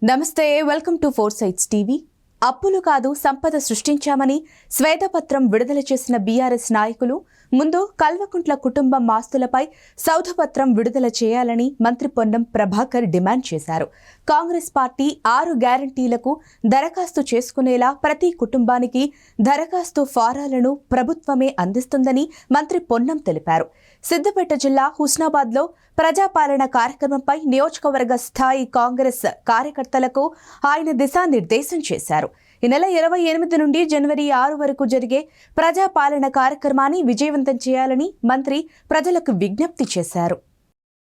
నమస్తే, welcome to four sides TV. అప్పులు కాదు సంపద సృష్టించామని శ్వేతపత్రం విడుదల చేసిన బీఆర్ఎస్ నాయకులు ముందు కల్వకుంట్ల కుటుంబం ఆస్తులపై సౌధపత్రం విడుదల చేయాలని మంత్రి పొన్నం ప్రభాకర్ డిమాండ్ చేశారు. కాంగ్రెస్ పార్టీ 6 గ్యారంటీలకు దరఖాస్తు చేసుకునేలా ప్రతి కుటుంబానికి దరఖాస్తు ఫారాలను ప్రభుత్వమే అందిస్తుందని మంత్రి పొన్నం తెలిపారు. సిద్దిపేట జిల్లా హుస్నాబాద్లో ప్రజాపాలన కార్యక్రమంపై నియోజకవర్గ స్థాయి కాంగ్రెస్ కార్యకర్తలకు ఆయన దిశానిర్దేశం చేశారు. ఈ నెల 28 నుండి జనవరి 6 వరకు జరిగే ప్రజాపాలన కార్యక్రమాన్ని విజయవంతం చేయాలని మంత్రి ప్రజలకు విజ్ఞప్తి చేశారు.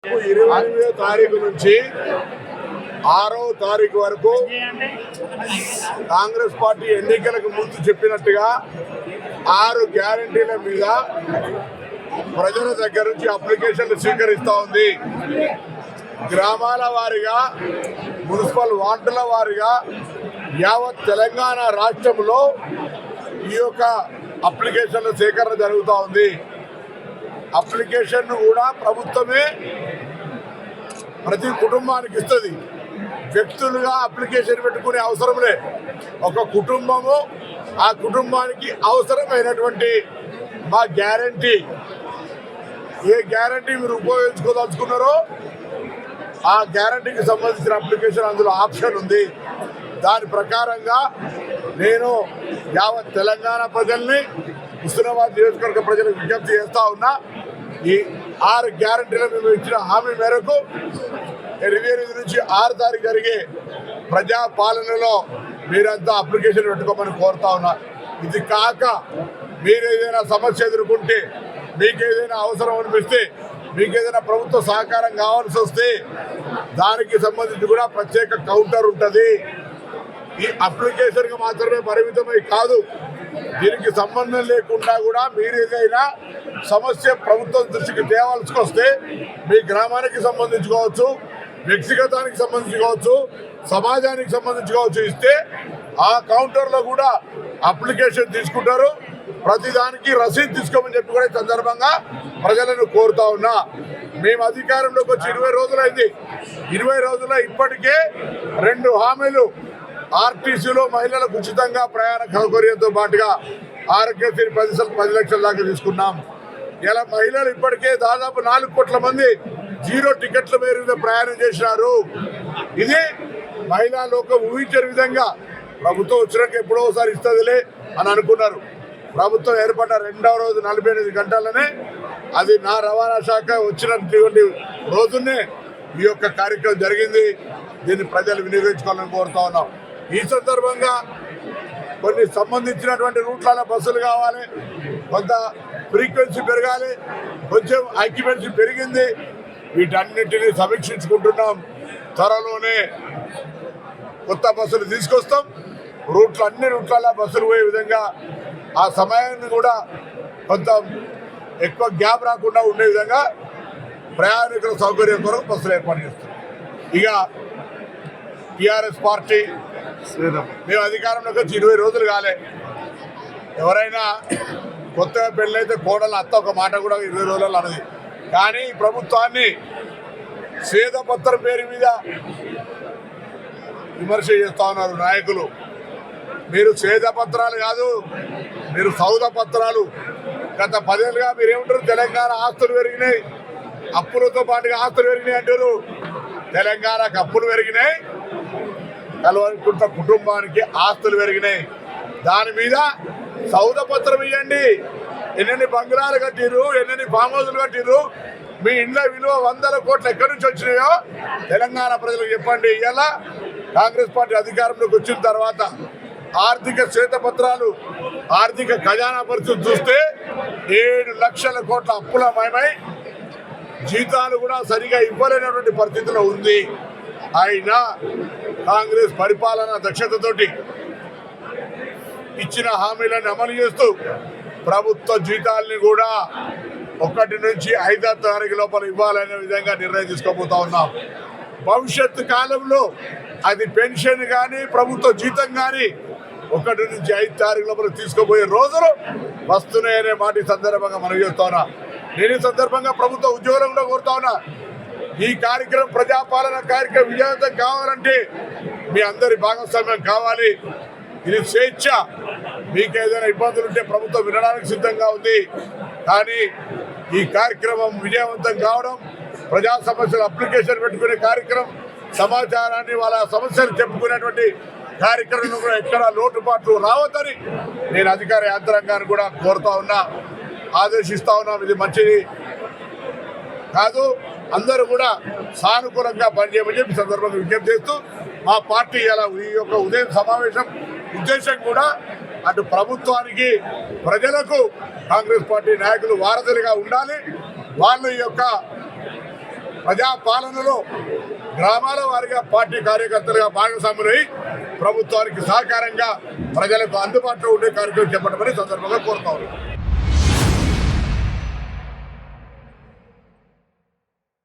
28వ తారీఖు నుంచి 6వ తారీఖు వరకు కాంగ్రెస్ పార్టీ ఎన్నికలకు ముందు చెప్పినట్టుగా 6 గ్యారంటీల మీద ప్రజల దగ్గర నుంచి అప్లికేషన్లు స్వీకరిస్తూ ఉంది. గ్రామాల వారీగా, మున్సిపల్ వార్డుల వారీగా యావత్ తెలంగాణ రాష్ట్రంలో ఈ యొక్క అప్లికేషన్ల సేకరణ జరుగుతూ ఉంది. అప్లికేషన్ కూడా ప్రభుత్వమే ప్రతి కుటుంబానికి ఇస్తుంది. వ్యక్తులుగా అప్లికేషన్ పెట్టుకునే అవసరంలే. ఒక కుటుంబము, ఆ కుటుంబానికి అవసరమైనటువంటి మా గ్యారంటీ, ఏ గ్యారంటీ మీరు ఉపయోగించుకోదలుచుకున్నారో ఆ గ్యారంటీకి సంబంధించిన అప్లికేషన్ అందులో ఆప్షన్ ఉంది. దాని ప్రకారంగా నేను యావత్ తెలంగాణ ప్రజల్ని, హుస్నాబాద్ నియోజకవర్గ ప్రజలకు విజ్ఞప్తి చేస్తూ ఉన్నా. ఈ 6 గ్యారంటీల మేము ఇచ్చిన హామీ మేరకు 28 నుంచి 6 తారీఖు జరిగే ప్రజాపాలనలో మీరంతా అప్లికేషన్ పెట్టుకోమని కోరుతా ఉన్నా. ఇది కాక మీరు ఏదైనా సమస్య ఎదుర్కొంటే, మీకు ఏదైనా అవసరం అనిపిస్తే, మీకు ఏదైనా ప్రభుత్వ సహకారం కావాల్సి వస్తే దానికి సంబంధించి కూడా ప్రత్యేక కౌంటర్ ఉంటుంది. ఈ అప్లికేషన్కి మాత్రమే పరిమితమై కాదు, దీనికి సంబంధం లేకుండా కూడా మీరు ఏదైనా సమస్య ప్రభుత్వం దృష్టికి తేవాల్సి వస్తే మీ గ్రామానికి సంబంధించుకోవచ్చు, వ్యక్తిగతానికి సంబంధించుకోవచ్చు, సమాజానికి సంబంధించుకోవచ్చు, ఇస్తే ఆ కౌంటర్లో కూడా అప్లికేషన్ తీసుకుంటారు. ప్రతిదానికి రసీదు తీసుకోమని చెప్పి కూడా ఈ సందర్భంగా ప్రజలను కోరుతా ఉన్నా. మేము అధికారంలోకి వచ్చి 20 రోజులైంది. 20 రోజుల్లో ఇప్పటికే 2 హామీలు ఆర్టీసీలో మహిళలకు ఉచితంగా ప్రయాణ సౌకర్యంతో పాటుగా ఆరోగ్యశ్రీ 10 లక్షల దాకా తీసుకున్నాం. ఇలా మహిళలు ఇప్పటికే దాదాపు 4 కోట్ల మంది 0 టికెట్ల మీద ప్రయాణం చేసినారు. ఇది మహిళా లోకం ఊహించే విధంగా ప్రభుత్వం వచ్చినాక ఎప్పుడో ఒకసారి ఇస్తుందిలే అని అనుకున్నారు. ప్రభుత్వం ఏర్పడ్డ 2వ రోజు 48 గంటలనే అది నా రవాణా శాఖ వచ్చినటువంటి రోజునే ఈ యొక్క కార్యక్రమం జరిగింది. దీన్ని ప్రజలు వినియోగించుకోవాలని కోరుతా ఉన్నాం. ఈ సందర్భంగా కొన్ని సంబంధించినటువంటి రూట్ల బస్సులు కావాలి, కొంత ఫ్రీక్వెన్సీ పెరగాలి, కొంచెం ఆక్యుపెన్సీ పెరిగింది. వీటన్నిటినీ సమీక్షించుకుంటున్నాం. త్వరలోనే కొత్త బస్సులు తీసుకొస్తాం. అన్ని రూట్ల బస్సులు పోయే విధంగా, ఆ సమయాన్ని కూడా కొంత ఎక్కువ గ్యాప్ రాకుండా ఉండే విధంగా ప్రయాణికుల సౌకర్యం కొరకు బస్సులు ఏర్పాటు చేస్తాం. ఇక టీఆర్ఎస్ పార్టీ మేము అధికారంలోకి వచ్చి 20 రోజులు కాలే. ఎవరైనా కొత్తగా పెళ్ళైతే కోడలు అత్త ఒక మాట కూడా 20 రోజులు అన్నది. కానీ ఈ ప్రభుత్వాన్ని శ్వేతపత్రం పేరు మీద విమర్శ చేస్తూ ఉన్నారు నాయకులు. మీరు శ్వేతపత్రాలు కాదు, మీరు సౌధ పత్రాలు. గత 10 ఏళ్ళుగా మీరేమంటారు? తెలంగాణ ఆస్తులు పెరిగినాయి, అప్పులతో పాటుగా ఆస్తులు పెరిగినాయి అంటారు. తెలంగాణకు అప్పులు పెరిగినాయి, కల్వకుంట్ల కుటుంబానికి ఆస్తులు పెరిగినాయి. దాని మీద సౌధ పత్రం ఇవ్వండి. ఎన్నెన్ని బంగ్లాలు కట్టిర్రు, ఎన్నెన్ని ఫామ్ హౌస్లు కట్టిర్రు, మీ ఇండ్ల విలువ 100 కోట్లు ఎక్కడి నుంచి వచ్చినాయో తెలంగాణ ప్రజలకు చెప్పండి. ఇలా కాంగ్రెస్ పార్టీ అధికారంలోకి వచ్చిన తర్వాత ఆర్థిక శ్వేతపత్రాలు, ఆర్థిక ఖజానా పరిస్థితి చూస్తే 7 లక్షల కోట్ల అప్పులమయమై జీతాలు కూడా సరిగా ఇవ్వలేనటువంటి పరిస్థితిలో ఉంది. అయినా కాంగ్రెస్ పరిపాలన దక్షతతోటి ఇచ్చిన హామీలను అమలు చేస్తూ ప్రభుత్వ జీతాలని కూడా 1 నుంచి 5వ తారీఖు లోపల ఇవ్వాలనే విధంగా నిర్ణయం తీసుకోబోతా ఉన్నాం. భవిష్యత్తు కాలంలో అది పెన్షన్ కానీ ప్రభుత్వ జీతం కానీ 1 నుంచి 5 తారీఖు లోపల తీసుకోబోయే రోజులు వస్తున్నాయనే మాట ఈ సందర్భంగా మనం చేస్తా ఉన్నా. నేను ఈ సందర్భంగా ప్రభుత్వ ఉద్యోగులను కూడా కోరుతా ఉన్నా. ఈ కార్యక్రమం ప్రజాపాలన కార్యక్రమం విజయవంతం కావాలంటే మీ అందరి భాగస్వామ్యం కావాలి. ఇది స్వేచ్ఛ. మీకు ఏదైనా ఇబ్బందులు ఉంటే ప్రభుత్వం వినడానికి సిద్ధంగా ఉంది. కానీ ఈ కార్యక్రమం విజయవంతం కావడం, ప్రజా సమస్యలు అప్లికేషన్ పెట్టుకునే కార్యక్రమం, సమాచారాన్ని వాళ్ళ సమస్యలు చెప్పుకునేటువంటి కార్యక్రమంలో కూడా ఎక్కడ లోటుపాట్లు రావద్దని నేను అధికార యంత్రాంగాన్ని కూడా కోరుతా ఉన్నా, ఆదేశిస్తా ఉన్నాం. ఇది మంచిది కాదు, అందరూ కూడా సానుకూలంగా పనిచేయమని చెప్పి సందర్భంగా విజ్ఞప్తి చేస్తూ మా పార్టీ ఇలా ఈ యొక్క ఉదయం సమావేశం ఉద్దేశం కూడా అటు ప్రభుత్వానికి ప్రజలకు కాంగ్రెస్ పార్టీ నాయకులు వారధులుగా ఉండాలి. వాళ్ళ యొక్క ప్రజాపాలనలో గ్రామాల వారిగా పార్టీ కార్యకర్తలుగా భాగస్వాములై ప్రభుత్వానికి సహకారంగా ప్రజలకు అందుబాటులో ఉండే కార్యక్రమం చేపట్టమని సందర్భంగా కోరుతా ఉన్నాం.